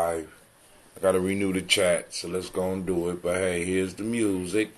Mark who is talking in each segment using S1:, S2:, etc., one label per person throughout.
S1: live. I gotta renew the chat, so let's go and do it. But hey, here's the music.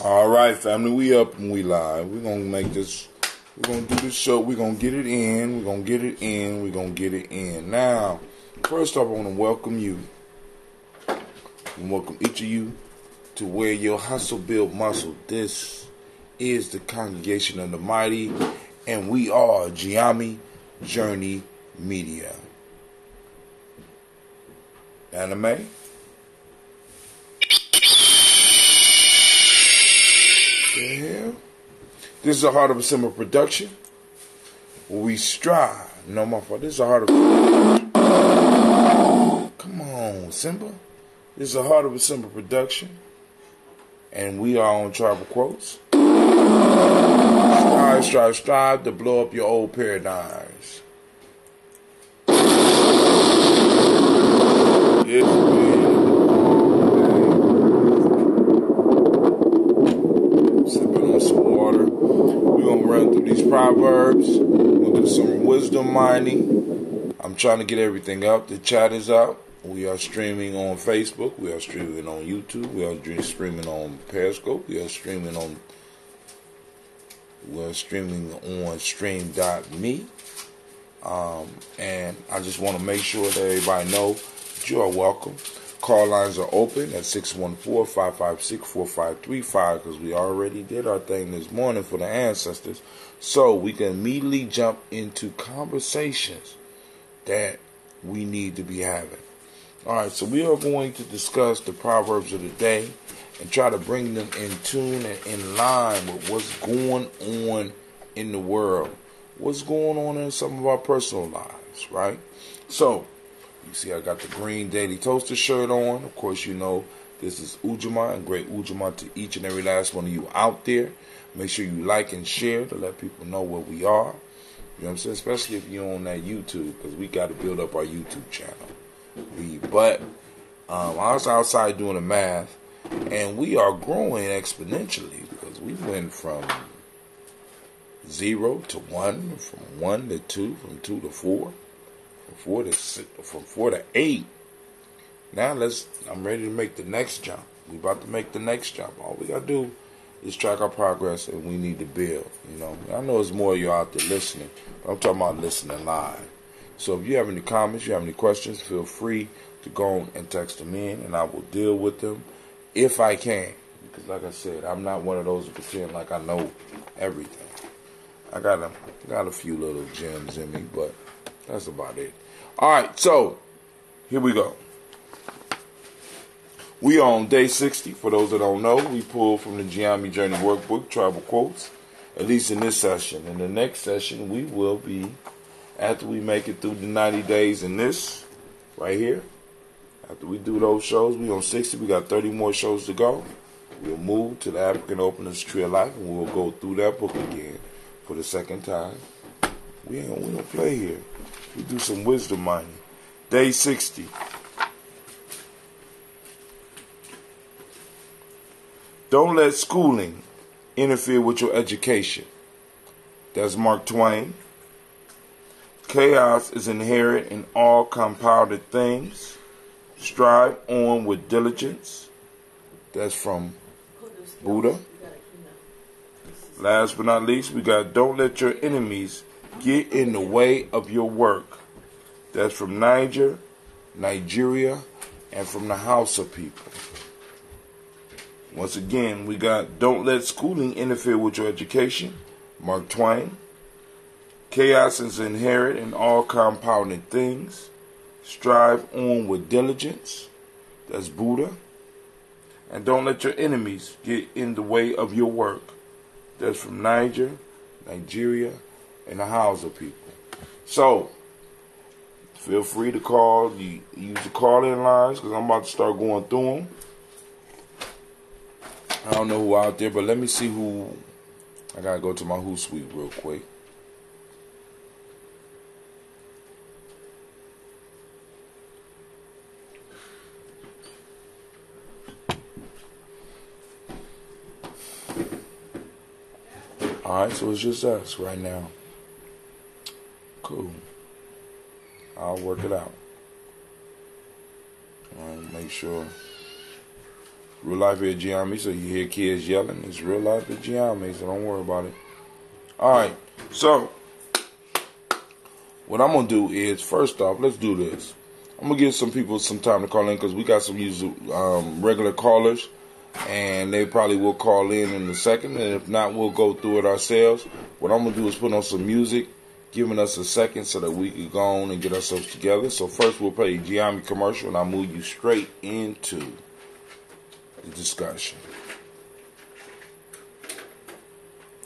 S1: All right, family, we up and we live. We're going to make this, we're going to do this show. We're going to get it in. We're going to get it in. We're going to get it in. Now, first off, I want to welcome you. And welcome each of you to Where Your Hustle Build Muscle. This is the Congregation of the Mighty, and we are Gye-Nyame Journey Media. Anime? The hell? This is a Heart of a Simba production. We strive. No, my fault. This is a Heart of. Come on, Simba. This is a Heart of a Simba production, and we are on Tribal Quotes. Strive, strive, strive to blow up your old paradigms. Yes, man. Run through these proverbs. We'll do some wisdom mining. I'm trying to get everything up. The chat is up. We We are streaming on Facebook. We are streaming on YouTube. We are streaming on Periscope. We are streaming on stream.me. And I just want to make sure that everybody know that you are welcome. Call lines are open at 614-556-4535 because we already did our thing this morning for the ancestors. So we can immediately jump into conversations that we need to be having. Alright, so we are going to discuss the Proverbs of the day and try to bring them in tune and in line with what's going on in the world. What's going on in some of our personal lives, right? So, you see I got the green Daily Toaster shirt on. Of course, you know this is Ujamaa, and great Ujamaa to each and every last one of you out there. Make sure you like and share to let people know where we are. You know what I'm saying? Especially if you're on that YouTube, because we got to build up our YouTube channel. I was outside doing the math, and we are growing exponentially because we went from 0 to 1, from 1 to 2, from 2 to 4, from 4 to 8. Now I'm ready to make the next jump. We about to make the next jump. All we got to do is track our progress, and we need to build. You know, I know there's more of you out there listening, but I'm talking about listening live. So if you have any comments, you have any questions, feel free to go on and text them in, and I will deal with them if I can. Because like I said, I'm not one of those who pretend like I know everything. I got a few little gems in me, but that's about it. All right, so here we go. We are on day 60. For those that don't know, we pulled from the Gye-Nyame Journey Workbook, Tribal Quotes, at least in this session. In the next session, we will be, after we make it through the 90 days in this, right here, after we do those shows, we on 60. We got 30 more shows to go. We'll move to the African Opener's Tree of Life, and we'll go through that book again for the second time. We don't play here. We do some wisdom mining. Day 60. Don't let schooling interfere with your education. That's Mark Twain. Chaos is inherent in all compounded things. Strive on with diligence. That's from Buddha. Last but not least, we got don't let your enemies get in the way of your work. That's from Nigeria, and from the House of People. Once again, we got don't let schooling interfere with your education. Mark Twain. Chaos is inherent in all compounded things. Strive on with diligence. That's Buddha. And don't let your enemies get in the way of your work. That's from Nigeria, and the House of People. So, feel free to call. Use the call-in lines because I'm about to start going through them. I don't know who out there, but let me see who. I gotta go to my Hootsuite real quick. Alright, so it's just us right now. Cool. I'll work it out. Make sure. Real life at Gye-Nyame, so you hear kids yelling. It's real life at Gye-Nyame, so don't worry about it. Alright, so what I'm going to do is, first off, let's do this. I'm going to give some people some time to call in because we got some regular callers, and they probably will call in a second, and if not, we'll go through it ourselves. What I'm going to do is put on some music, giving us a second so that we can go on and get ourselves together. So first we'll play a Gye-Nyame commercial, and I'll move you straight into the discussion.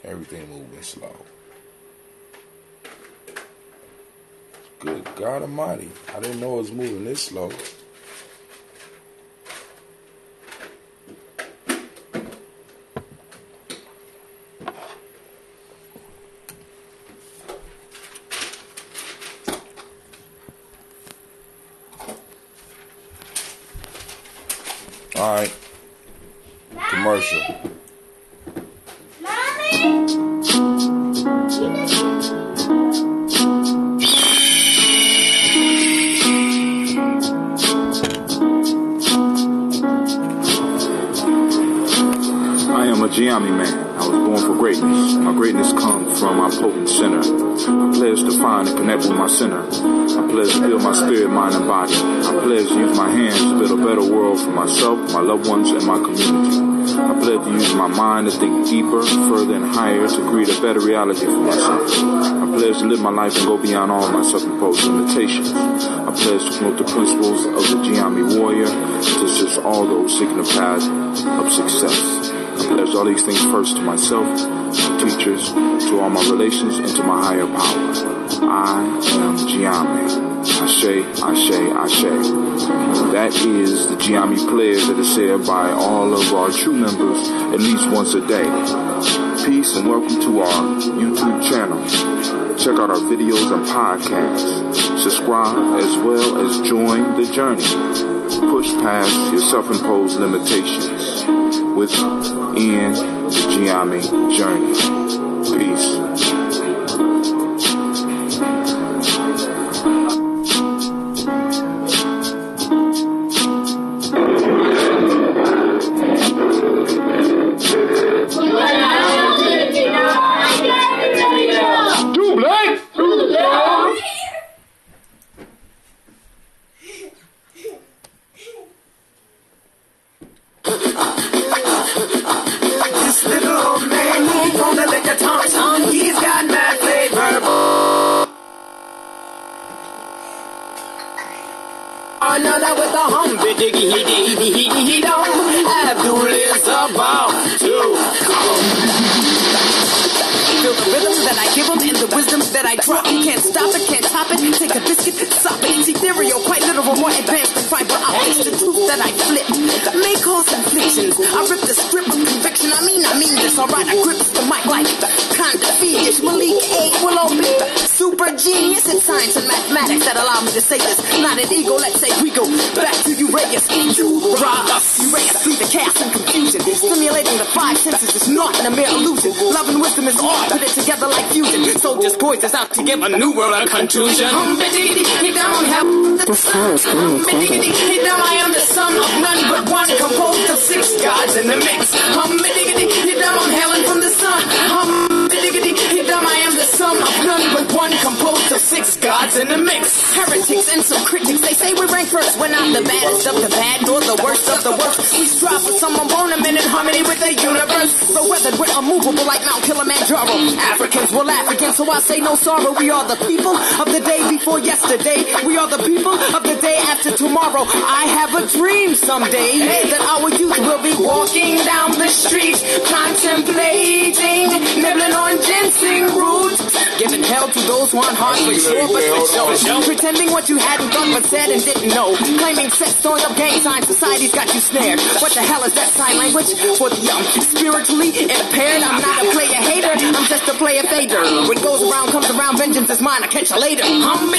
S1: Everything moving slow. Good God Almighty. I didn't know it was moving this slow. All right. Commercial.
S2: Gye-Nyame man. I was born for greatness. My greatness comes from my potent sinner. I pledge to find and connect with my sinner. I pledge to build my spirit, mind, and body. I pledge to use my hands to build a better world for myself, my loved ones, and my community. I pledge to use my mind to think deeper, further, and higher to create a better reality for myself. I pledge to live my life and go beyond all my self-imposed limitations. I pledge to promote the principles of the Gye-Nyame warrior to assist all those seeking the path of success. I pledge all these things first to myself, to teachers, to all my relations, and to my higher power. I am Gye-Nyame. Ashe, Ashe, Ashe. That is the Gye-Nyame pledge that is said by all of our true members at least once a day. Peace and welcome to our YouTube channel. Check out our videos and podcasts. Subscribe as well as join the journey. Push past your self-imposed limitations within the Gye-Nyame journey. Peace.
S3: Another with a humpy diggy he don't Abdul is about to come. Feel the rhythms that I give them and the wisdoms that I drop. Can't stop it, can't top it. Take a biscuit, stop it. Ethereal, quite literal, more advanced than fiber optics. The truth that I flip may cause inflictions. I rip the script of conviction. I mean this. Alright, I grip the mic like kind of fiendish. Malik A. Willow B. Super genius in science and mathematics that allow me to say this. Not an ego, let's say we go back to Uraeus. You rob us, Uraeus through the chaos and confusion. Stimulating the five senses is not a mere illusion. Love and wisdom is art, put it together like fusion. Soldiers poised out to give a new world a contusion.
S4: This house
S3: I am the son of none but one, composed of six gods in the mix. I'm hailing from the sun. I am the son of none but one, composed of six gods in the mix. Heretics and some critics, they say we rank first. We're not the baddest of the bad, nor the worst of the worst. We strive for some abandonment in harmony with the universe. So weathered, we're unmovable like Mount Kilimanjaro. Africans will laugh again, so I say no sorrow. We are the people of the day before yesterday. We are the people of the day after tomorrow. I have a dream someday that our youth will be walking down the street, contemplating, nibbling on ginseng roots, giving hell to those who aren't hard for sure, but for show. Pretending what you hadn't done but said and didn't know. Claiming sex, throwing up gang signs, society's got you snared. What the hell is that sign language? For the spiritually impaired, I'm not a player hater, I'm just a player fader. What goes around comes around, vengeance is mine, I'll catch you later. I'm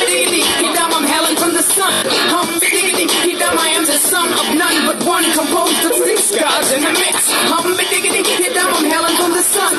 S3: hailing from the sun. I am the son of none but one, composed of six gods in the mix. I'm hailing from the sun.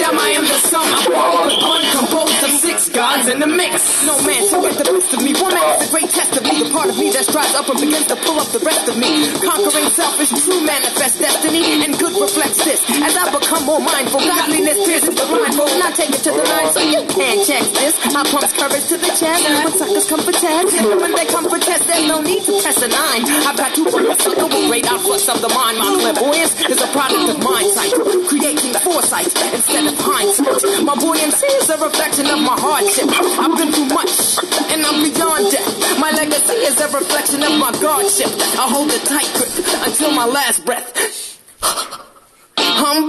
S3: I am the son of one, composed of six gods in the mix. No man to get the best of me. One man is the great test of me. The part of me that strives up and begins to pull up the rest of me. Conquering selfish, true manifest destiny, and good reflects this. As I become more mindful, godliness pierces the blindfold, and I take it to the line so you can't check this. I pumps courage to the chest when suckers come for test. When they come for test, there's no need to press a nine. I've got to put a sucker with great outputs of the mind. My clairvoyance is a product of mind sight, creating foresight instead of hindsight. My buoyancy is a reflection of my hardship. I've been through much, and I'm beyond death. My legacy is a reflection of my godship. I hold a tight grip until my last breath. I'm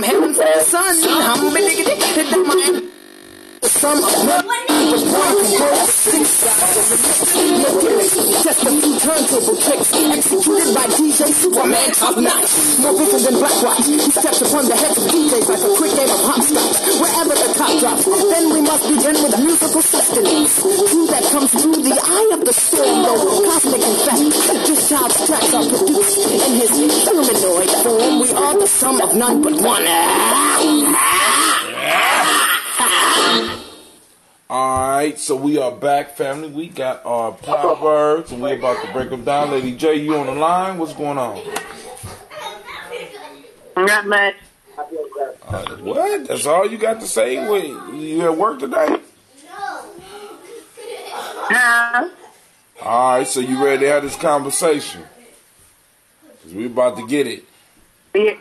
S3: heading for the sun. I'm some just a few turntable tricks executed by DJ Superman top notch. More rhythm than Black Watch. He steps upon the heads of DJs like a quick game of hopscotch. Wherever the top drops, then we must begin with musical sustenance. Food that comes through the eye of the storm, though cosmic in fact. This child's tracks are produced in his humanoid form. We are the sum of none but one.
S1: Alright, so we are back, family. We got our proverbs, and we're about to break them down. Lady J, you on the line? What's going on?
S4: Not much.
S1: What? That's all you got to say? Wait, you at work today?
S4: No.
S1: All right, so you ready to have this conversation? 'Cause we about to get it.
S4: Yeah.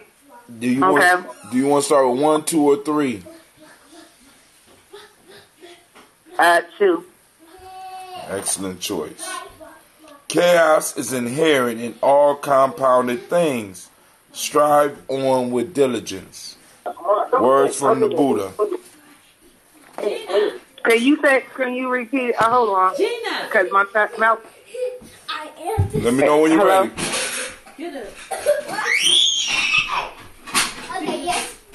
S1: Do you want to start with 1, 2, or 3?
S4: 2.
S1: Excellent choice. Chaos is inherent in all compounded things. Strive on with diligence. Words from the Buddha.
S4: Can you repeat it? Hold on.
S5: Gina.
S4: Because my mouth.
S1: Let me know when you're
S4: Hello?
S1: ready.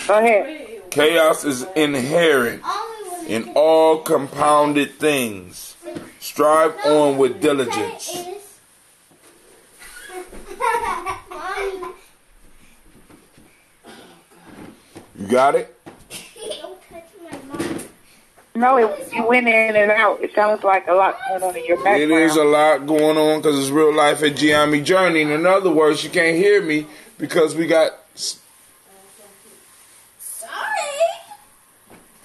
S4: Go ahead.
S1: Chaos is inherent in all compounded things. Strive on with diligence. You got it?
S4: No, you went in and out. It sounds like a lot going on in your background.
S1: It is a lot going on because it's real life at Gye-Nyame Journey. In other words, you can't hear me because we got...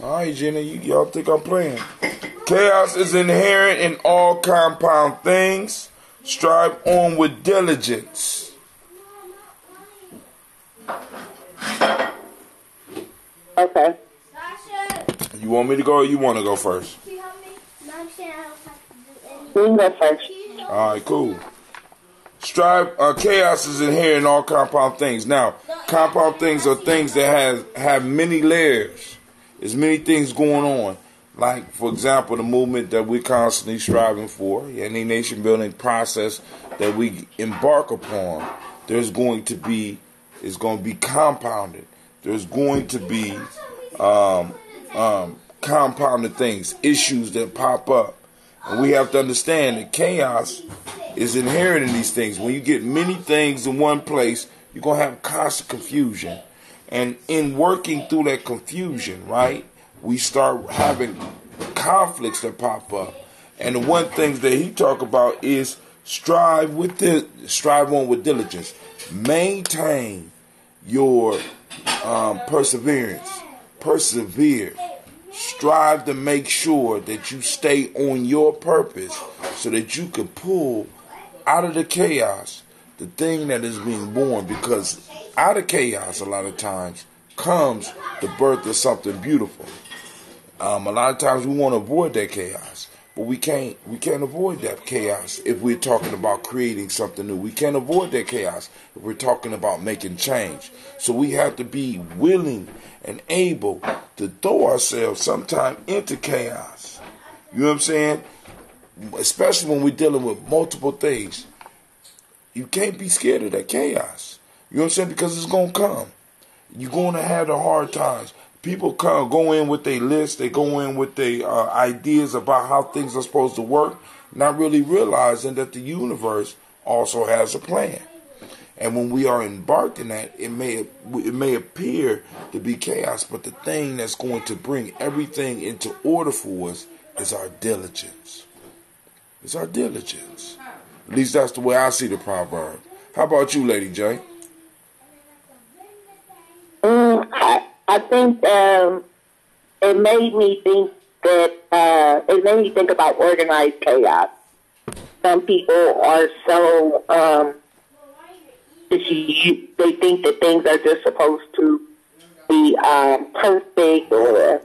S1: All right, Gina, y'all think I'm playing. Chaos is inherent in all compound things. Strive on with diligence.
S4: Okay.
S1: You want me to go or you want to go first?
S4: You can go first.
S1: All right, cool. Chaos is inherent in all compound things. Now, compound things are things that have many layers. There's many things going on. Like, for example, the movement that we're constantly striving for, any nation building process that we embark upon, it's going to be compounded. There's going to be compounded things, issues that pop up. And we have to understand that chaos is inherent in these things. When you get many things in one place, you're going to have constant confusion. And in working through that confusion, right, we start having conflicts that pop up. And the one thing that he talk about is strive on with diligence. Maintain your perseverance. Persevere. Strive to make sure that you stay on your purpose so that you can pull out of the chaos the thing that is being born, because out of chaos a lot of times comes the birth of something beautiful. A lot of times we want to avoid that chaos, but we can't avoid that chaos if we're talking about creating something new. We can't avoid that chaos if we're talking about making change. So we have to be willing and able to throw ourselves sometime into chaos. You know what I'm saying? Especially when we're dealing with multiple things. You can't be scared of that chaos. You know what I'm saying? Because it's going to come. You're going to have the hard times. People go in with their list. They go in with their ideas about how things are supposed to work, not really realizing that the universe also has a plan. And when we are embarked in that, it may appear to be chaos, but the thing that's going to bring everything into order for us is our diligence. It's our diligence. At least that's the way I see the proverb. How about you, Lady J?
S4: I think it made me think about organized chaos. Some people are so they think that things are just supposed to be perfect or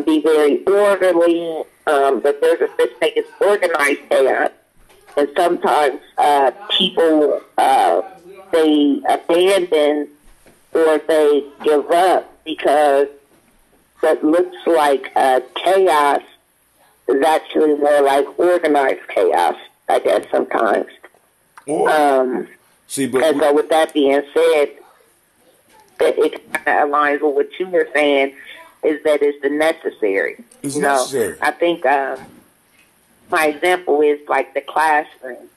S4: be very orderly. But there's a such thing as organized chaos, and sometimes people they abandon or they give up because what looks like chaos is actually more like organized chaos, I guess, sometimes. And so with that being said, it kind of aligns with what you were saying, is that it's the necessary.
S1: It's necessary.
S4: I think my example is like the classroom.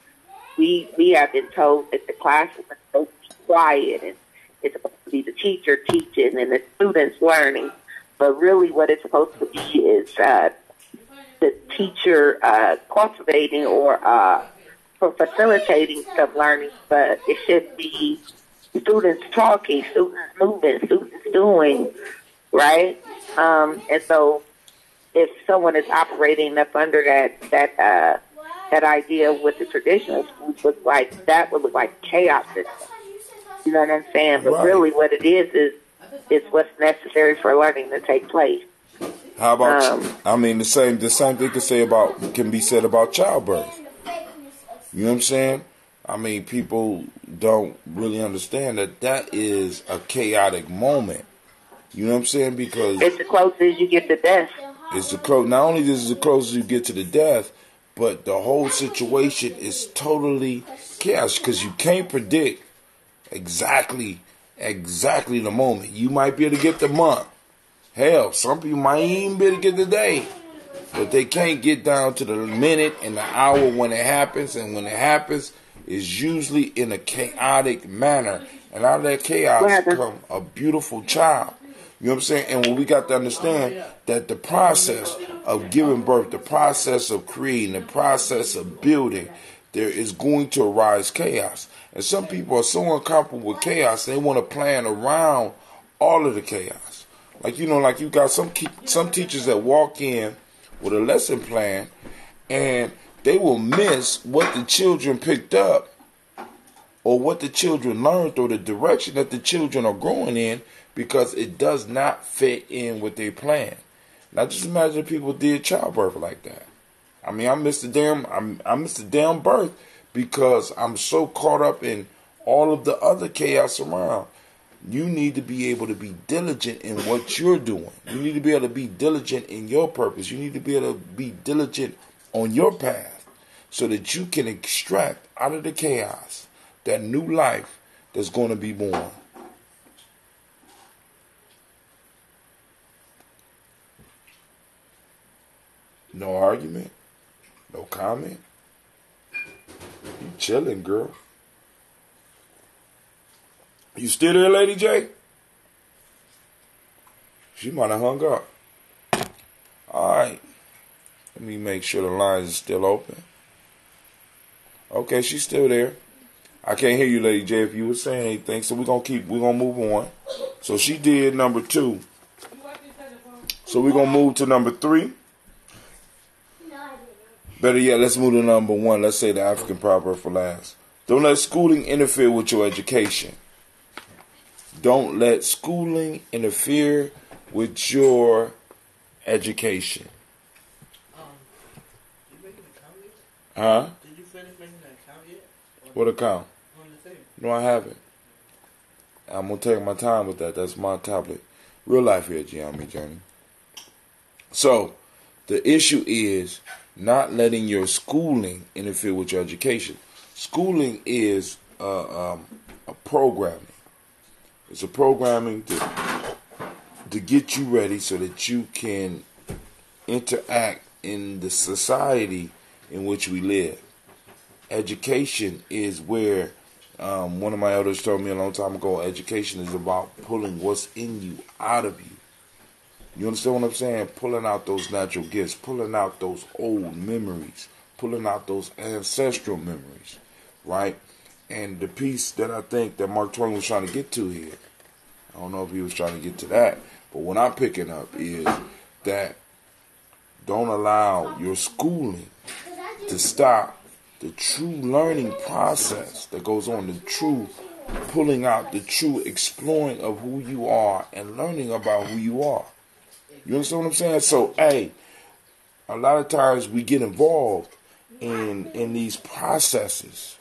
S4: We have been told that the classroom is supposed to be quiet and it's supposed to be the teacher teaching and the students learning. But really what it's supposed to be is the teacher cultivating or for facilitating some learning. But it should be students talking, students moving, students doing, right? And so if someone is operating up under that idea with the traditional schools, that would look like chaos system. You know what I'm saying? But really what it is what's necessary for learning to take place.
S1: How about I mean the same thing can be said about childbirth. You know what I'm saying? I mean, people don't really understand that is a chaotic moment. You know what I'm saying? Because
S4: it's the closest you get to death.
S1: Not only is it the closest you get to the death, but the whole situation is totally chaos because you can't predict exactly the moment. You might be able to get the month. Hell, some people might even be able to get the day. But they can't get down to the minute and the hour when it happens. And when it happens, it's usually in a chaotic manner. And out of that chaos comes a beautiful child. You know what I'm saying? And when we got to understand that the process of giving birth, the process of creating, the process of building, there is going to arise chaos. And some people are so uncomfortable with chaos, they want to plan around all of the chaos. Like, you know, like you got some teachers that walk in with a lesson plan and they will miss what the children picked up or what the children learned or the direction that the children are growing in because it does not fit in with their plan. Now just imagine if people did childbirth like that. I mean, I missed the damn birth because I'm so caught up in all of the other chaos around. You need to be able to be diligent in what you're doing. You need to be able to be diligent in your purpose. You need to be able to be diligent on your path so that you can extract out of the chaos that new life that's going to be born. No argument? No comment? You chilling, girl. You still there, Lady J? She might have hung up. Alright. Let me make sure the lines are still open. Okay, she's still there. I can't hear you, Lady J, if you were saying anything, so we're gonna move on. So she did number 2. So we're gonna move to number 3. Better yet, let's move to number 1. Let's say the African proverb for last. Don't let schooling interfere with your education. Don't let schooling interfere with your education. Huh?
S5: Did you finish making that account yet?
S1: What account?
S5: On the thing.
S1: No, I haven't. I'm going to take my time with that. That's my tablet. Real life here, Gye-Nyame Journey. So, the issue is not letting your schooling interfere with your education. Schooling is a programming. It's a programming to get you ready so that you can interact in the society in which we live. Education is where, one of my elders told me a long time ago, education is about pulling what's in you out of you. You understand what I'm saying? Pulling out those natural gifts, pulling out those old memories, pulling out those ancestral memories, right? And the piece that I think that Mark Twain was trying to get to here, I don't know if he was trying to get to that, but what I'm picking up is that don't allow your schooling to stop the true learning process that goes on, the true pulling out, the true exploring of who you are and learning about who you are. You understand what I'm saying? So, hey, a lot of times we get involved in these processes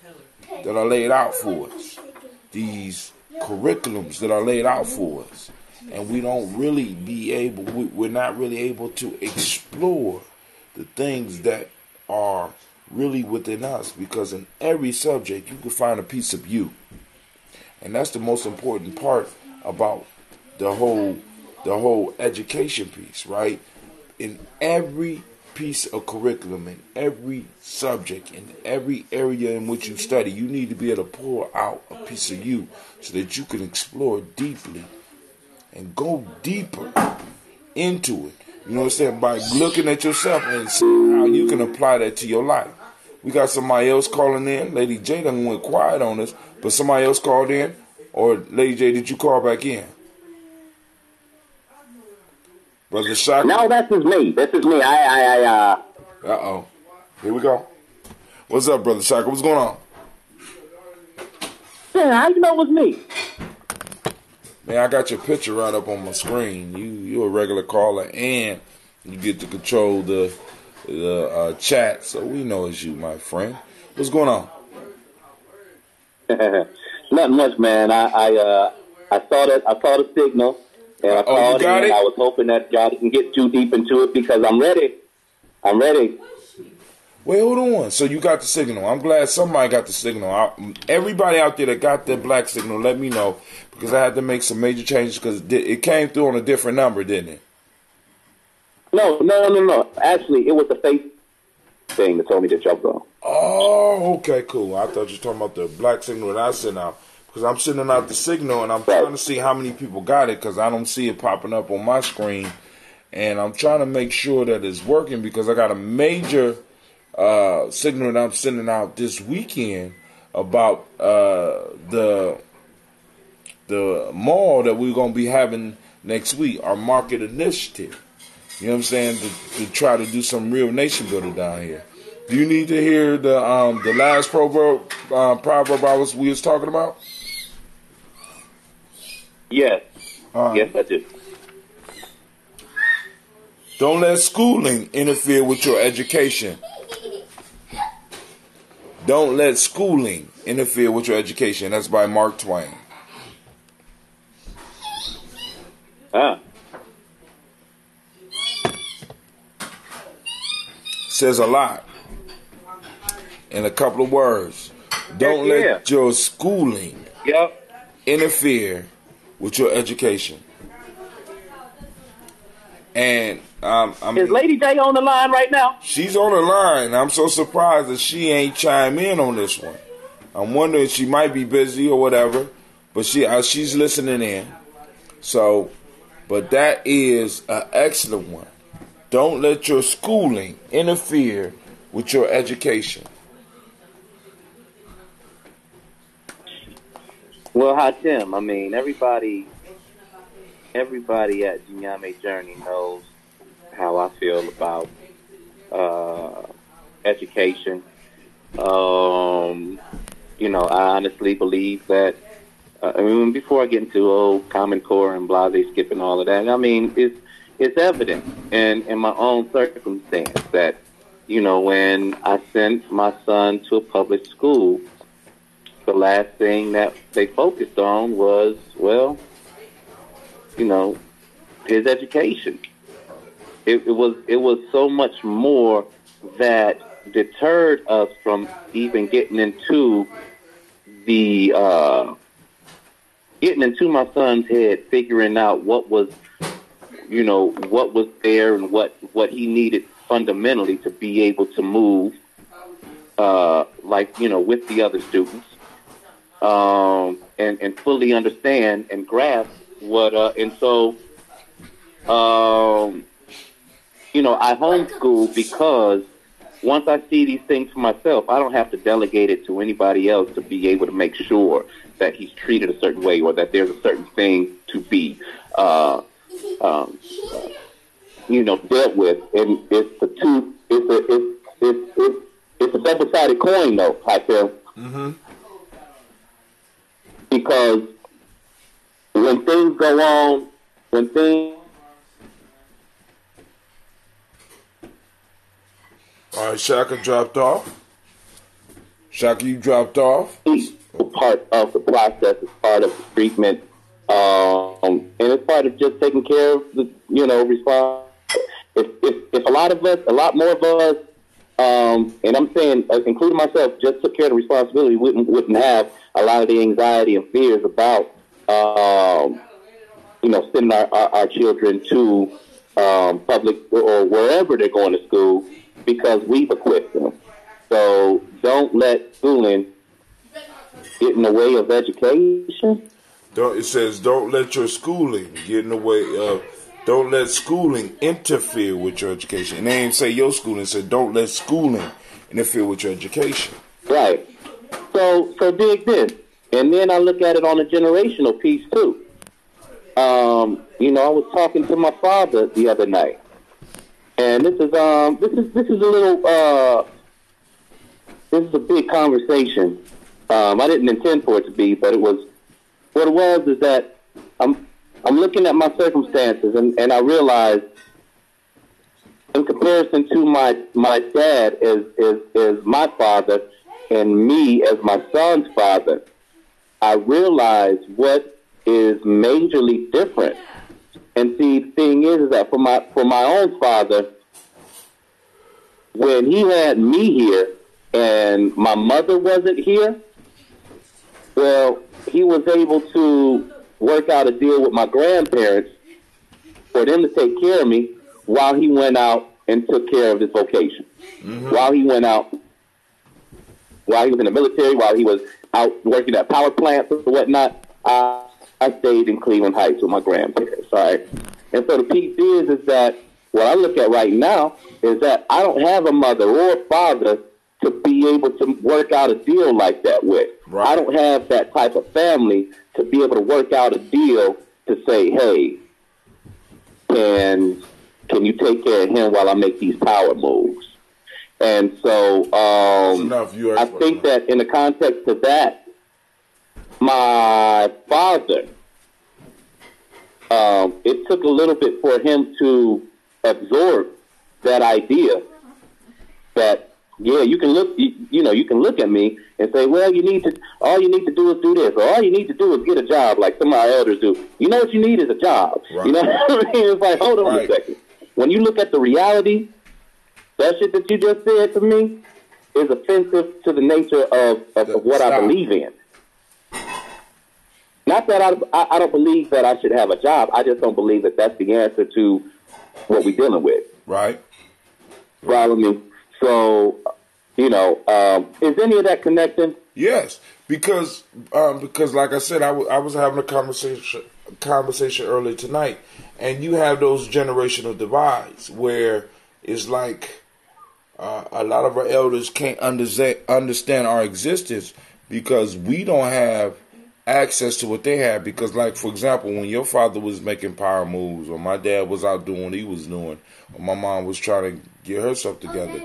S1: that are laid out for us, these curriculums that are laid out for us, and we don't really we're not really able to explore the things that are really within us, because in every subject you can find a piece of you, and that's the most important part about the whole education piece, right? In every piece of curriculum, in every subject, in every area in which you study, you need to be able to pull out a piece of you so that you can explore deeply and go deeper into it. You know what I'm saying? By looking at yourself and seeing how you can apply that to your life. We got somebody else calling in. Lady J done went quiet on us, but somebody else called in. Or Lady J, did you call back in? Brother Shaka?
S6: No, this is me.
S1: Uh-oh. Here we go. What's up, Brother Shaka? What's going on?
S6: Yeah, how you know it was me?
S1: Man, I got your picture right up on my screen. You're a regular caller, and you get to control the chat, so we know it's you, my friend. What's going on?
S6: Not much, man. I saw the signal, and I called in. I was hoping that y'all didn't get too deep into it because I'm ready.
S1: Wait, hold on. So you got the signal. I'm glad somebody got the signal. Everybody out there that got the black signal, let me know, because I had to make some major changes because it came through on a different number, didn't it?
S6: No. Actually, it was the face thing that told me to jump on.
S1: Oh, okay, cool. I thought you were talking about the black signal that I sent out, because I'm sending out the signal and I'm trying to see how many people got it because I don't see it popping up on my screen, and I'm trying to make sure that it's working because I got a major signal that I'm sending out this weekend about the mall that we're going to be having next week, our market initiative. You know what I'm saying? To try to do some real nation building down here. Do you need to hear the last proverb we was talking about?
S6: Yes. Yes, I do.
S1: Don't let schooling interfere with your education. Don't let schooling interfere with your education. That's by Mark Twain. Says a lot in a couple of words. Don't let your schooling interfere with your education. And
S6: is Lady J on the line right now?
S1: She's on the line. I'm so surprised that she ain't chime in on this one. I'm wondering if she might be busy or whatever, but she's listening in. So, but that is an excellent one. Don't let your schooling interfere with your education.
S6: Well, hi, Tim. I mean, everybody at Gye-Nyame Journey knows how I feel about education. I honestly believe that, before I get into Common Core and Blase Skip and all of that, I mean, it's evident in my own circumstance that, when I sent my son to a public school, the last thing that they focused on was, his education. It was so much more that deterred us from even getting into my son's head, figuring out what was there and what he needed fundamentally to be able to move, with the other students, and fully understand and grasp what, I homeschool because once I see these things for myself, I don't have to delegate it to anybody else to be able to make sure that he's treated a certain way or that there's a certain thing to be, dealt with. And it's a double-sided coin, though, I feel. Mm-hmm. Because when things go on,
S1: All right, Shaka dropped off. Shaka, you dropped off.
S6: Part of the process, is part of the treatment, and it's part of just taking care of the, response. If a lot more of us, and I'm saying, including myself, just took care of the responsibility, wouldn't have a lot of the anxiety and fears about, sending our children to public or wherever they're going to school, because we've equipped them. So don't let schooling get in the way of education.
S1: It says don't let your schooling get in the way of. Don't let schooling interfere with your education. And they didn't say your schooling. It said don't let schooling interfere with your education.
S6: Right. So dig this. And then I look at it on a generational piece too. You know, I was talking to my father the other night, and this is a little this is a big conversation. I didn't intend for it to be, but it was. What it was is that I'm looking at my circumstances, and I realized, in comparison to my dad as my father and me as my son's father, I realized what is majorly different. And see, the thing is that for my own father, when he had me here and my mother wasn't here, well, he was able to work out a deal with my grandparents for them to take care of me while he went out and took care of his vocation. Mm-hmm. While he went out, while he was in the military, while he was out working at power plants or whatnot, I stayed in Cleveland Heights with my grandparents, all right? And so the piece is that what I look at right now is that I don't have a mother or a father to be able to work out a deal like that with. Right. I don't have that type of family to be able to work out a deal to say, hey, can you take care of him while I make these power moves? And so I think that in the context of that, my father, it took a little bit for him to absorb that idea that, yeah, you can look, you can look at me and say, well, all you need to do is do this, or all you need to do is get a job like some of our elders do. You know what you need is a job. Right. You know what I mean? It's like, hold on a second. When you look at the reality, that shit that you just said to me is offensive to the nature of what I believe in. Not that I don't believe that I should have a job. I just don't believe that that's the answer to what we're dealing with. Right. Follow me? So, is any of that connecting?
S1: Yes, because like I said, I was having a conversation earlier tonight, and you have those generational divides where it's like a lot of our elders can't understand our existence because we don't have access to what they have. Because, like, for example, when your father was making power moves, or my dad was out doing what he was doing, or my mom was trying to get herself together,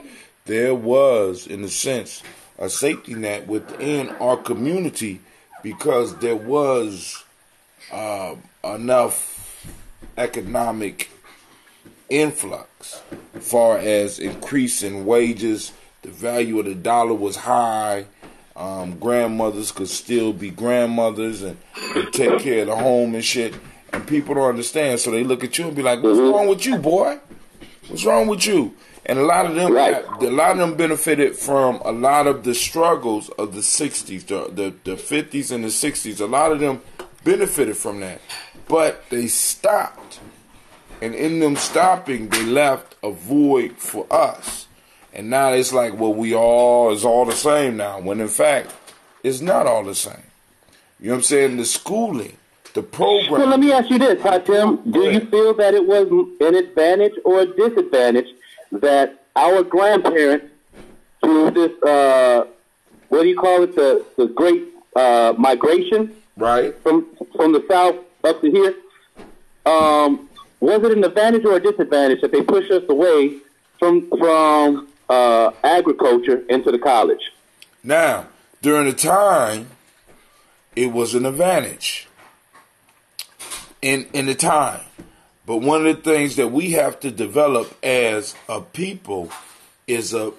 S1: there was, in a sense, a safety net within our community because there was enough economic influx as far as increase in wages. The value of the dollar was high. Grandmothers could still be grandmothers and take care of the home and shit. And people don't understand, so they look at you and be like, "What's wrong with you, boy? What's wrong with you?" And a lot of them benefited from a lot of the struggles of the 60s, the 50s and the 60s. A lot of them benefited from that. But they stopped. And in them stopping, they left a void for us. And now it's like, well, it's all the same now. When in fact, it's not all the same. You know what I'm saying? The schooling, the program.
S6: So let me ask you this, Tim. Do you feel that it was an advantage or a disadvantage that our grandparents, through this, what do you call it, the great migration, right, from the South up to here, was it an advantage or a disadvantage that they pushed us away from agriculture into the college?
S1: Now, during the time, it was an advantage in the time. But one of the things that we have to develop as a people is a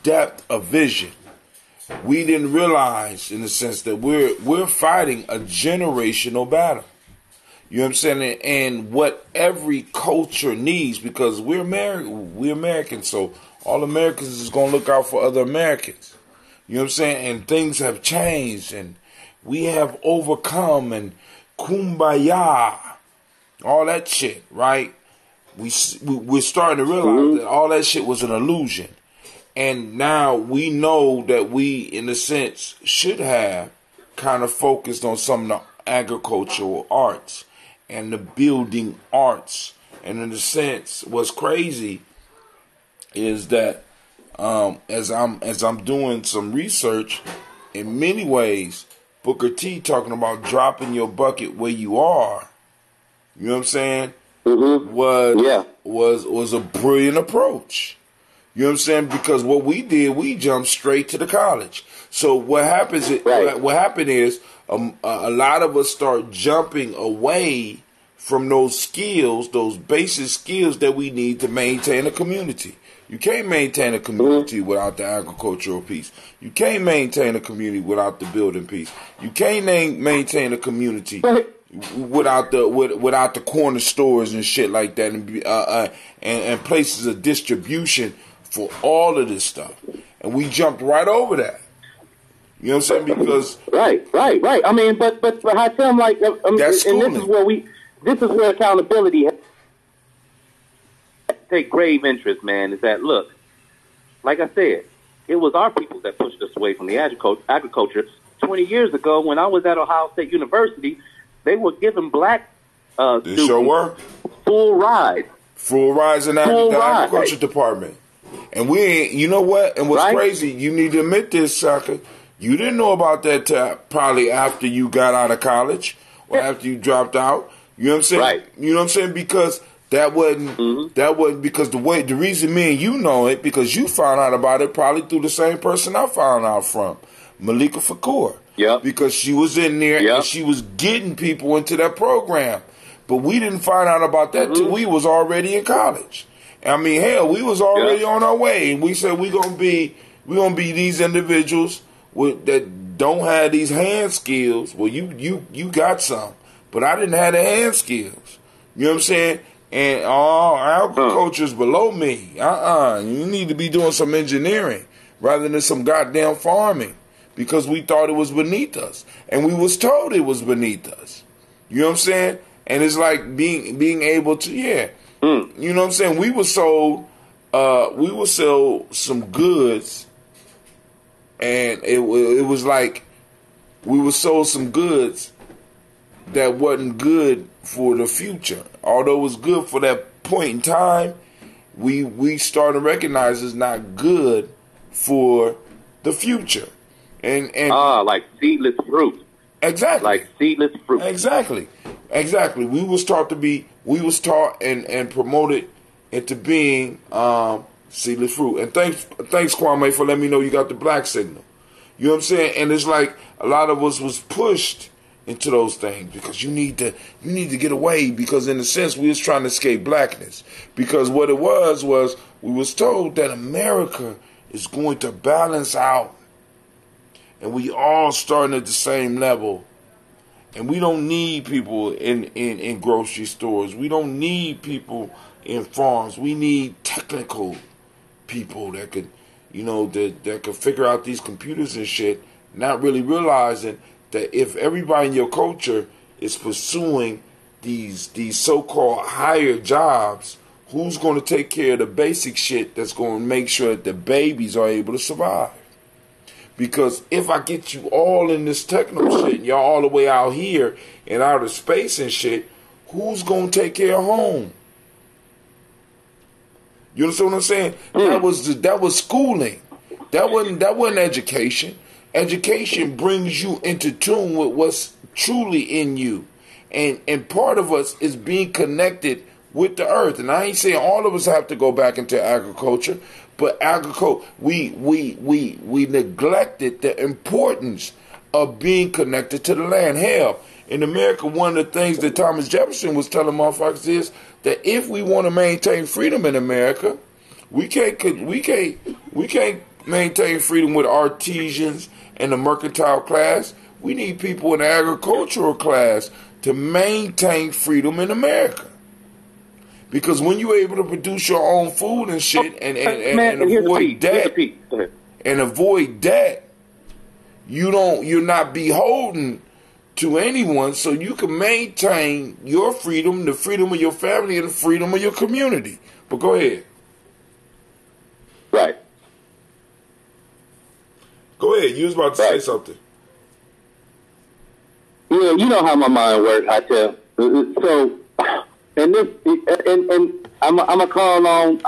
S1: depth of vision. We didn't realize, in the sense that we're fighting a generational battle. You know what I'm saying? And what every culture needs, because we're Americans, so all Americans is going to look out for other Americans. You know what I'm saying? And things have changed, and we have overcome, and kumbaya, all that shit, right? We're starting to realize that all that shit was an illusion. And now we know that we, in a sense, should have kind of focused on some of the agricultural arts and the building arts. And in a sense, what's crazy is that as I'm doing some research, in many ways, Booker T talking about dropping your bucket where you are. You know what I'm saying?
S6: Mm-hmm.
S1: Was a brilliant approach. You know what I'm saying? Because what we did, we jumped straight to the college. So what happens? What happened is a lot of us start jumping away from those skills, those basic skills that we need to maintain a community. You can't maintain a community without the agricultural piece. You can't maintain a community without the building piece. You can't maintain a community without the corner stores and shit like that, and places of distribution for all of this stuff. And we jumped right over that. You know what I'm saying? Because
S6: right. I mean, but I tell them, like,
S1: that's
S6: and this is where accountability take grave interest, man. Is that, look, like I said, it was our people that pushed us away from the agriculture. 20 years ago, when I was at Ohio State University, they were giving black students full rides in the
S1: agriculture department. And we ain't, you know what? And what's crazy, you need to admit this, Shaka. You didn't know about that probably after you got out of college or after you dropped out. You know what I'm saying?
S6: Right.
S1: You know what I'm saying? Because that wasn't because the reason me and you know it, because you found out about it probably through the same person I found out from, Malika Fakour.
S6: Yep.
S1: Because she was in there and she was getting people into that program. But we didn't find out about that till we was already in college. I mean, hell, we was already on our way, and we said we're gonna be these individuals that don't have these hand skills. Well, you got some, but I didn't have the hand skills. You know what I'm saying? And agriculture's below me. You need to be doing some engineering rather than some goddamn farming, because we thought it was beneath us, and we was told it was beneath us. You know what I'm saying? And it's like being able to, you know what I'm saying? We were sold some goods, and it was like we were sold some goods that wasn't good for the future. Although it was good for that point in time, we started to recognize it's not good for the future. And
S6: like seedless fruit.
S1: Exactly.
S6: Like seedless fruit.
S1: Exactly. We was taught and promoted into being seedless fruit. And thanks Kwame for letting me know you got the black signal. You know what I'm saying? And it's like a lot of us was pushed into those things because you need to get away, because in a sense we was trying to escape blackness. Because what it was we was told that America is going to balance out, and we all starting at the same level. And we don't need people in grocery stores. We don't need people in farms. We need technical people that could, that could figure out these computers and shit, not really realizing that if everybody in your culture is pursuing these so-called higher jobs, who's going to take care of the basic shit that's going to make sure that the babies are able to survive? Because if I get you all in this techno shit and y'all all the way out here in outer space and shit, who's going to take care of home? You understand what I'm saying? That was schooling. That wasn't education. Education brings you into tune with what's truly in you. And part of us is being connected with the earth. And I ain't saying all of us have to go back into agriculture, but agriculture, we neglected the importance of being connected to the land. Hell, in America, one of the things that Thomas Jefferson was telling motherfuckers is that if we want to maintain freedom in America, we can't maintain freedom with artisans and the mercantile class. We need people in the agricultural class to maintain freedom in America. Because when you're able to produce your own food and shit and avoid debt, you're not beholden to anyone, so you can maintain your freedom, the freedom of your family, and the freedom of your community. But go ahead.
S6: Right.
S1: Go ahead. You was about to say something.
S6: Yeah, you know how my mind works, I tell. So, and I'm gonna call on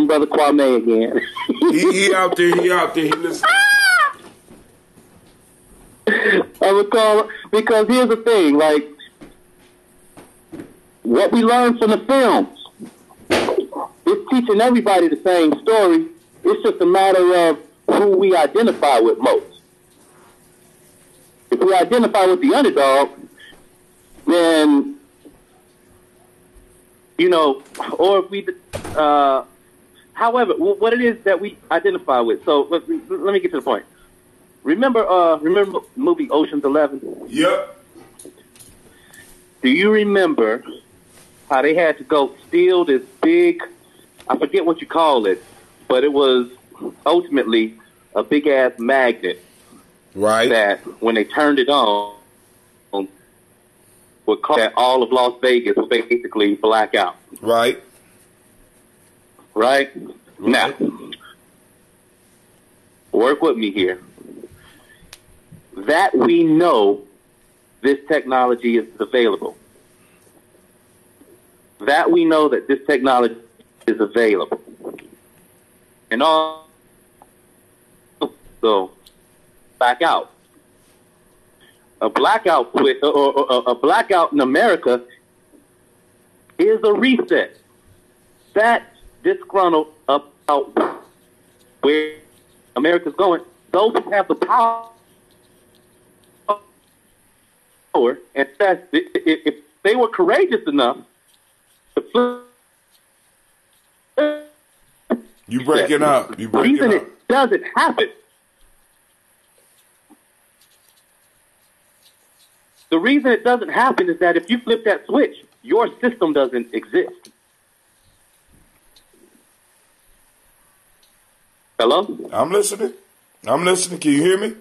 S6: Brother Kwame again.
S1: he out there. He listen.
S6: because here's the thing, like, what we learn from the films, it's teaching everybody the same story. It's just a matter of who we identify with most. If we identify with the underdog, then, you know, or if we, however, what it is that we identify with. So let me get to the point. Remember the movie Ocean's 11?
S1: Yep.
S6: Do you remember how they had to go steal this big, I forget what you call it, but it was ultimately a big ass magnet.
S1: Right.
S6: That when they turned it on, would cause that all of Las Vegas would basically black out.
S1: Right.
S6: Right? Now, work with me here. That we know this technology is available. That we know that this technology is available. And also, blackout. A blackout or a blackout in America is a reset. That disgruntled about where America's going, those who have the power, and that if they were courageous enough to flip,
S1: you breaking up. You breaking
S6: reason
S1: up.
S6: it doesn't happen. The reason it doesn't happen is that if you flip that switch, your system doesn't exist. Hello?
S1: I'm listening. I'm listening. Can you hear me?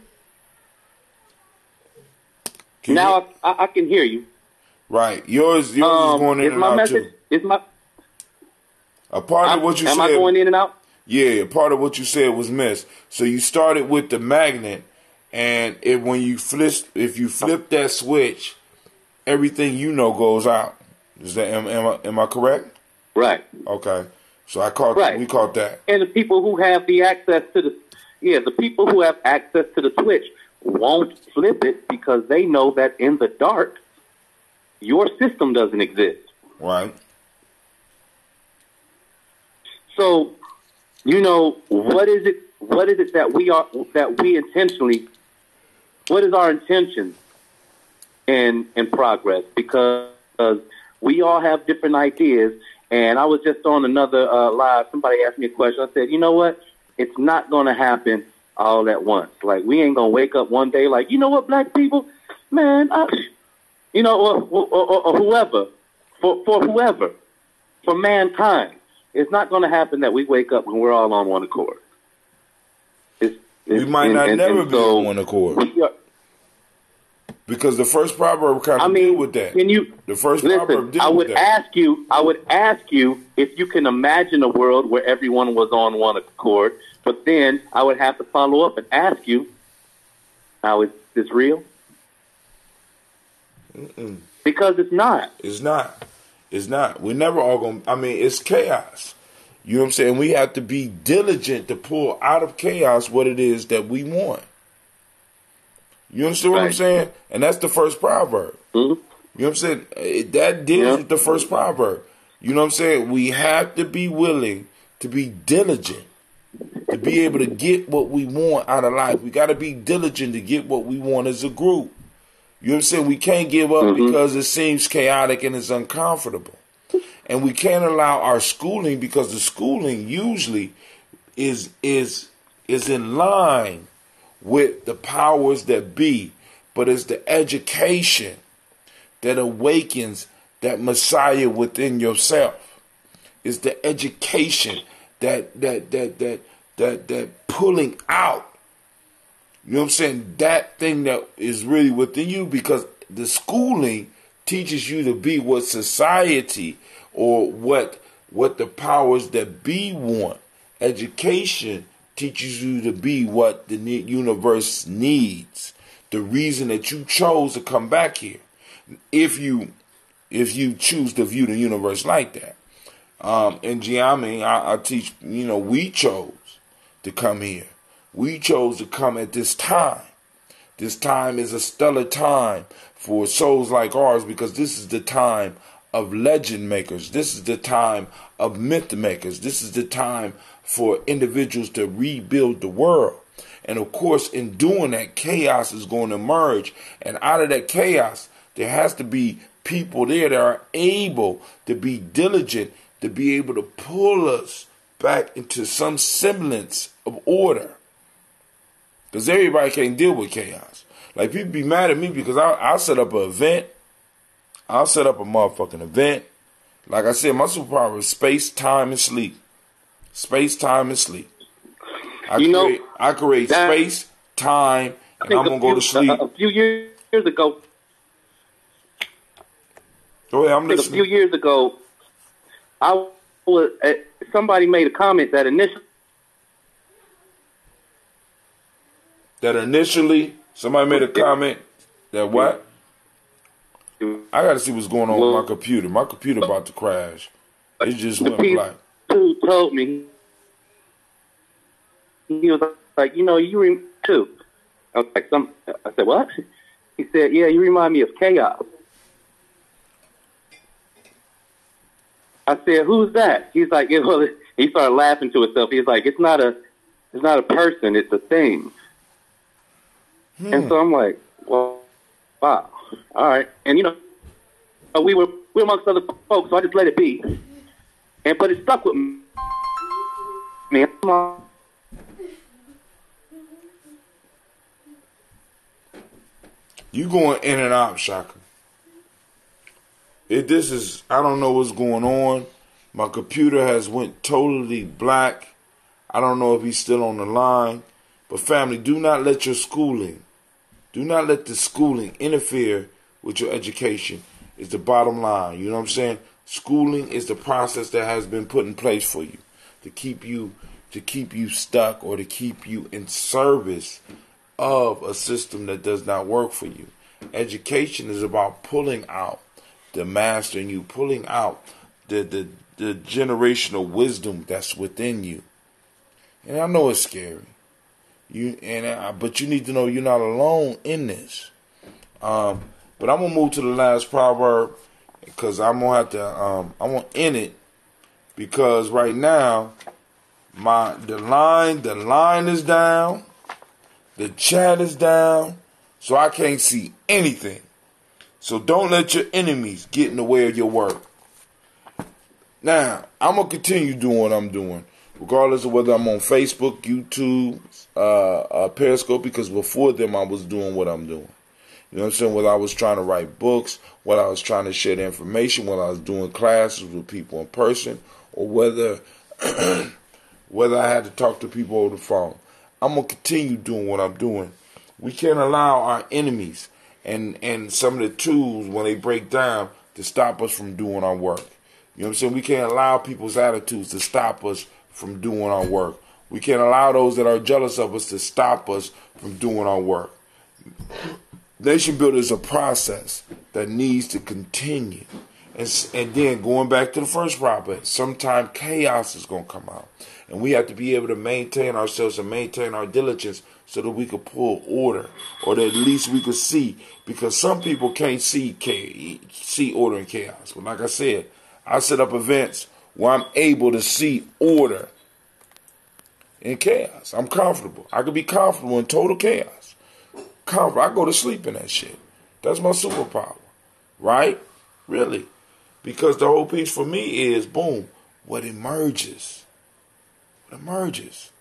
S1: Can
S6: Now
S1: you...
S6: I can hear you.
S1: Right. Yours is going in and out too. A part of what you said.
S6: Am I going in and out?
S1: Yeah, part of what you said was missed. So you started with the magnet, and if you flip that switch, everything you know goes out. Is that am I correct?
S6: Right.
S1: Okay. So we caught that.
S6: And the people who have the access to the people who have access to the switch won't flip it because they know that in the dark, your system doesn't exist.
S1: Right.
S6: So, you know, what is it that we intentionally, what is our intention in progress? Because we all have different ideas. And I was just on another live. Somebody asked me a question. I said, you know what? It's not going to happen all at once. Like, we ain't going to wake up one day like, you know what, black people? Man, you know, or whoever, for whoever, for mankind. It's not going to happen that we wake up and we're all on one accord.
S1: We might not never be on one accord. Because the first proverb kind of deal with that. The first proverb deal with that.
S6: I would ask you if you can imagine a world where everyone was on one accord, but then I would have to follow up and ask you, now is this real?
S1: Mm-mm.
S6: Because it's not.
S1: It's not. It's not. We're never all going to, it's chaos. You know what I'm saying? We have to be diligent to pull out of chaos what it is that we want. You understand what I'm saying? And that's the first proverb.
S6: Mm-hmm.
S1: You know what I'm saying? That deals with the first proverb. You know what I'm saying? We have to be willing to be diligent to be able to get what we want out of life. We got to be diligent to get what we want as a group. You know what I'm saying? We can't give up because it seems chaotic and it's uncomfortable. And we can't allow our schooling, because the schooling usually is in line with the powers that be, but it's the education that awakens that Messiah within yourself. It's the education that pulling out. You know what I'm saying? That thing that is really within you, because the schooling teaches you to be what society or what the powers that be want. Education teaches you to be what the universe needs. The reason that you chose to come back here, if you choose to view the universe like that. In Gye-Nyame, I teach. We chose to come here. We chose to come at this time This time is a stellar time for souls like ours because this is the time of legend makers. This is the time of myth makers. This is the time for individuals to rebuild the world. And of course, in doing that, chaos is going to emerge. And out of that chaos, there has to be people there that are able to be diligent, to be able to pull us back into some semblance of order. Because everybody can't deal with chaos. Like, people be mad at me because I'll set up an event. I'll set up a motherfucking event. Like I said, my superpower is space, time, and sleep. Space, time, and sleep. I create space, time, and I'm going to go to sleep.
S6: A few years ago.
S1: Go ahead, I'm listening.
S6: A few years ago, somebody made a comment that initially somebody made a comment that what? I got to see what's going on with my computer. My computer about to crash. It just went black. Who told me? He was like, you too. I was like, I said, what? He said, yeah, you remind me of chaos. I said, who's that? He's like, he started laughing to himself. He's like, it's not a person, it's a thing. And so I'm like, well, wow, all right. And we're amongst other folks, so I just let it be. But it stuck with me.
S1: You going in and out, Shaka. I don't know what's going on. My computer has went totally black. I don't know if he's still on the line. But family, do not let your schooling, do not let the schooling interfere with your education. It's the bottom line. You know what I'm saying? Schooling is the process that has been put in place for you to keep you stuck or to keep you in service of a system that does not work for you. Education is about pulling out the master in you, pulling out the generational wisdom that's within you. And I know it's scary. But you need to know you're not alone in this. But I'm gonna move to the last proverb because I'm gonna have to. I'm gonna end it because right now the line is down, the chat is down, so I can't see anything. So don't let your enemies get in the way of your work. Now I'm gonna continue doing what I'm doing, regardless of whether I'm on Facebook, YouTube, Periscope, because before them I was doing what I'm doing. You know what I'm saying? Whether I was trying to write books, whether I was trying to share the information, whether I was doing classes with people in person, or whether I had to talk to people over the phone. I'm going to continue doing what I'm doing. We can't allow our enemies and some of the tools, when they break down, to stop us from doing our work. You know what I'm saying? We can't allow people's attitudes to stop us from doing our work. We can't allow those that are jealous of us to stop us from doing our work. Nation building is a process that needs to continue. And then going back to the first proverb, sometime chaos is going to come out. And we have to be able to maintain ourselves and maintain our diligence so that we could pull order, or that at least we could see. Because some people can't see order and chaos. But like I said, I set up events where I'm able to see order in chaos. I'm comfortable. I can be comfortable in total chaos. I go to sleep in that shit. That's my superpower. Right? Really. Because the whole piece for me is, boom, what emerges. What emerges.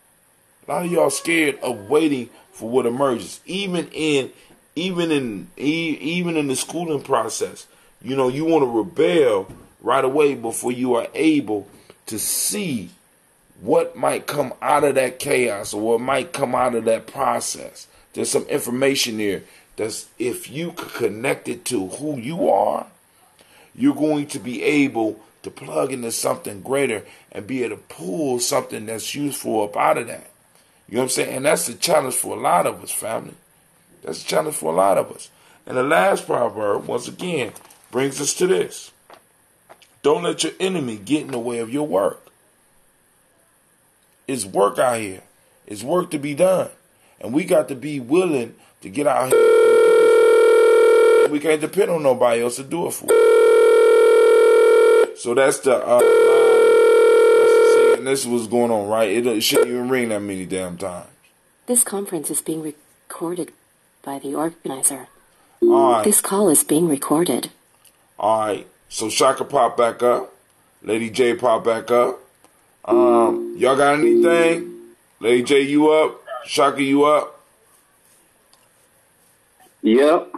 S1: A lot of y'all scared of waiting for what emerges. Even in the schooling process. You know, you want to rebel right away before you are able to see what might come out of that chaos or what might come out of that process. There's some information there that's, if you could connect it to who you are, you're going to be able to plug into something greater and be able to pull something that's useful up out of that. You know what I'm saying? And that's the challenge for a lot of us, family. That's the challenge for a lot of us. And the last proverb, once again, brings us to this. Don't let your enemy get in the way of your work. It's work out here. It's work to be done. And we got to be willing to get out here and do this. And we can't depend on nobody else to do it for us. So that's the line. That's the saying. This is what's going on, right? It shouldn't even ring that many damn times.
S7: This conference is being recorded by the organizer.
S1: All right.
S7: This call is being recorded.
S1: All right. So Shaka pop back up. Lady J pop back up. Y'all got anything? Lady J, you up? Shaka, you up?
S6: Yep.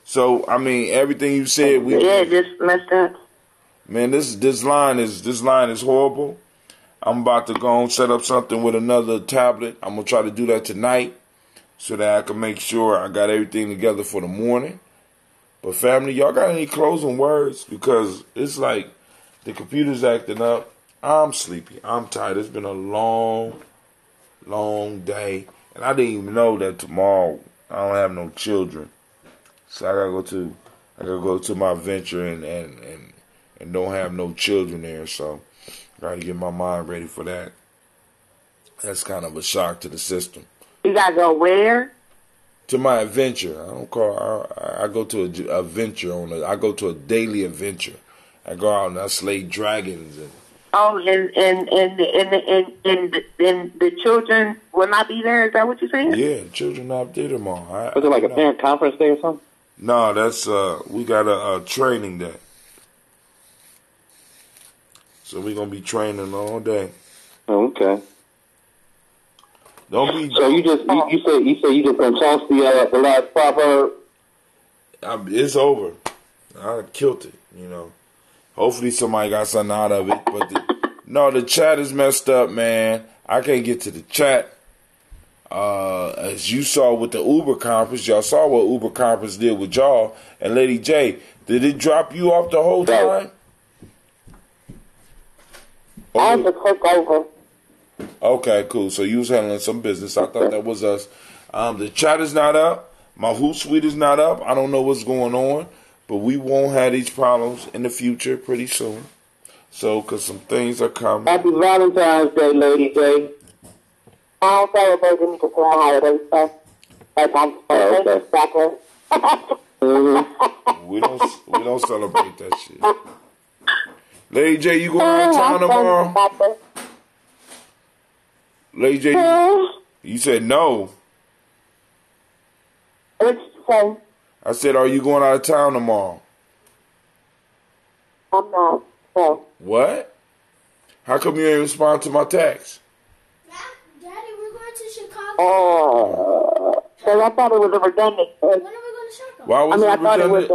S1: So I mean, everything you said,
S4: just messed up.
S1: Man, this line is horrible. I'm about to go and set up something with another tablet. I'm gonna try to do that tonight, so that I can make sure I got everything together for the morning. But family, y'all got any closing words? Because it's like the computer's acting up. I'm sleepy. I'm tired. It's been a long day. And I didn't even know that tomorrow I don't have no children. So I gotta go to my venture and don't have no children there. So I gotta get my mind ready for that. That's kind of a shock to the system.
S4: You gotta go where?
S1: To my adventure. I go to a venture I go to a daily adventure. I go out and I slay dragons and
S4: the children will not be there. Is that what you're saying?
S1: yeah, the children not there tomorrow.
S6: Was it like a parent conference day or something?
S1: No, that's we got a training day. So we're gonna be training all day.
S6: Oh, okay.
S1: Don't be.
S6: So you say you just gonna toss the last proverb?
S1: It's over. I killed it. You know. Hopefully somebody got something out of it. But the chat is messed up, man. I can't get to the chat. As you saw with the Uber conference, y'all saw what Uber conference did with y'all. And Lady J, did it drop you off the whole time?
S4: I had to click over.
S1: Okay, cool. So you was handling some business. I thought that was us. The chat is not up. My Hootsuite is not up. I don't know what's going on, but we won't have these problems in the future pretty soon. So, because some things are coming.
S4: Happy Valentine's Day, Lady J. I don't celebrate any particular holiday stuff. Like I'm
S1: We don't celebrate that shit. Lady J, you going out of town tomorrow? Lady J, you said no.
S4: What you say?
S1: I said, are you going out of town tomorrow?
S4: I'm not. No.
S1: What? How come you ain't respond to my text?
S8: Daddy, we're going to Chicago.
S4: So I thought it was a redundant question.
S8: When are we going to Chicago?
S1: Why was
S4: I thought it was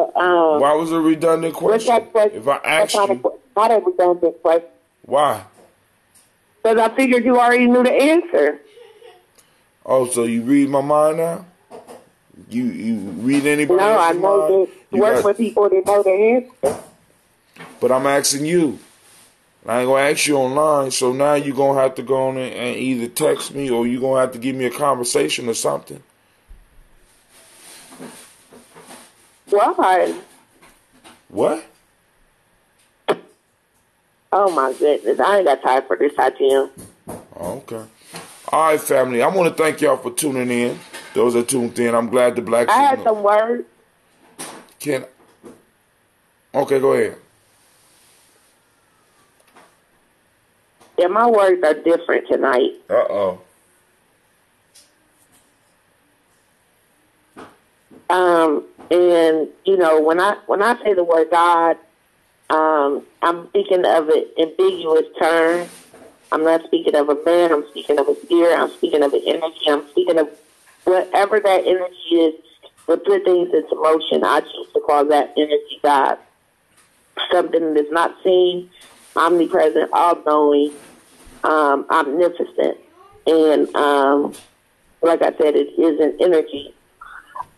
S1: why was it a redundant question? If I asked you,
S4: not a redundant question.
S1: why?
S4: Because I figured you already knew the answer.
S1: Oh, so you read my mind now? You read anybody
S4: No, I
S1: else's
S4: know
S1: mind?
S4: that you work with people that know the answer.
S1: But I'm asking you. I ain't going to ask you online, so now you're going to have to go on and either text me or you're going to have to give me a conversation or something.
S4: Why?
S1: What?
S4: Oh, my goodness. I ain't got time for this, Jim.
S1: Okay. All right, family. I want to thank y'all for tuning in. Those that tuned in, I'm glad the black...
S4: I had some words.
S1: Okay, go ahead.
S4: Yeah, my words are different tonight.
S1: Uh-oh.
S4: And you know, when I say the word God, I'm speaking of an ambiguous term. I'm not speaking of a man. I'm speaking of a spirit. I'm speaking of an energy. I'm speaking of whatever that energy is that put things into motion. I choose to call that energy God. Something that's not seen, omnipresent, all-knowing, omnipotent. And like I said, it is an energy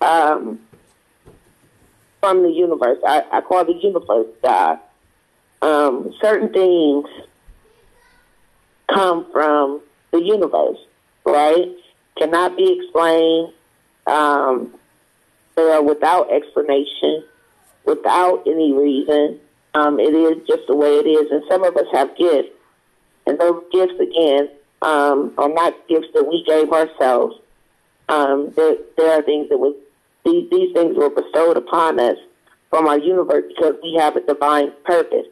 S4: from the universe. I call the universe God. Certain things come from the universe, right? Cannot be explained. They are without explanation, without any reason. It is just the way it is. And some of us have gifts. And those gifts, again, are not gifts that we gave ourselves. There are things that was these things were bestowed upon us from our universe because we have a divine purpose.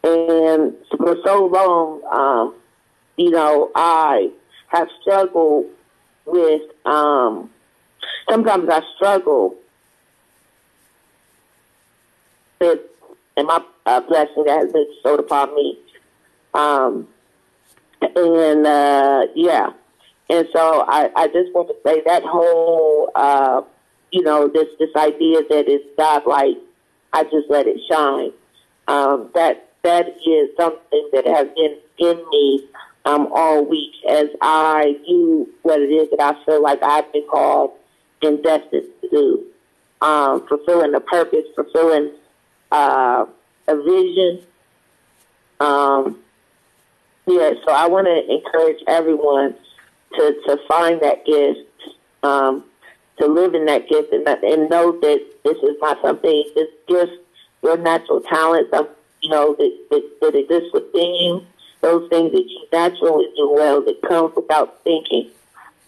S4: And for so long, I have struggled with. Sometimes I struggle with, and my blessing that has been bestowed upon me. And so I just want to say that whole, this idea that it's God-like, I just let it shine. That is something that has been in me all week as I do what it is that I feel like I've been called and destined to do. Fulfilling a purpose, fulfilling a vision. So I want to encourage everyone to find that gift, to live in that gift, and know that this is not something, this gift, your natural talent, that exists within you, those things that you naturally do well, that comes without thinking,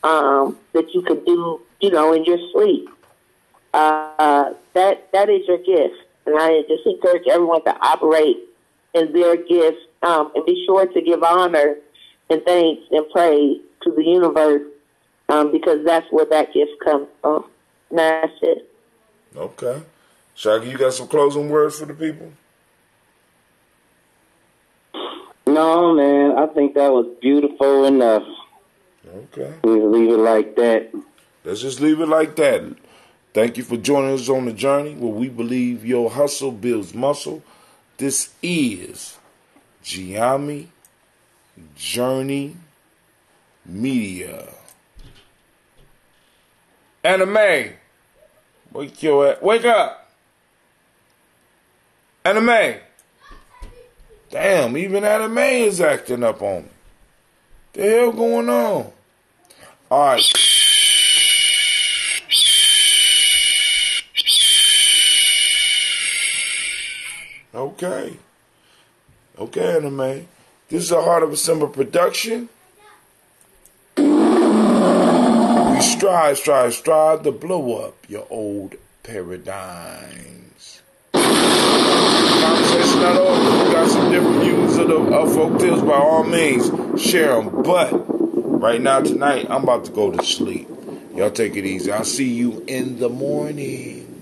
S4: that you can do, in your sleep. That is your gift. And I just encourage everyone to operate in their gifts, and be sure to give honor and thanks and praise to the universe, because that's where that gift comes from. And that's it.
S1: Okay. Shaggy, you got some closing words for the people?
S6: No, man, I think that was beautiful enough.
S1: Okay.
S6: We'll leave it like that.
S1: Let's just leave it like that. Thank you for joining us on the journey where we believe your hustle builds muscle. This is Gye-Nyame Journey Media. Anime, wake up. Anime. Damn, even Anime is acting up on me. The hell going on? All right. Okay, Anime. This is a Heart of December production. We strive to blow up your old paradigms. Conversation not over. We got some different views of folk tales. By all means, share them. But right now, tonight, I'm about to go to sleep. Y'all take it easy. I'll see you in the morning.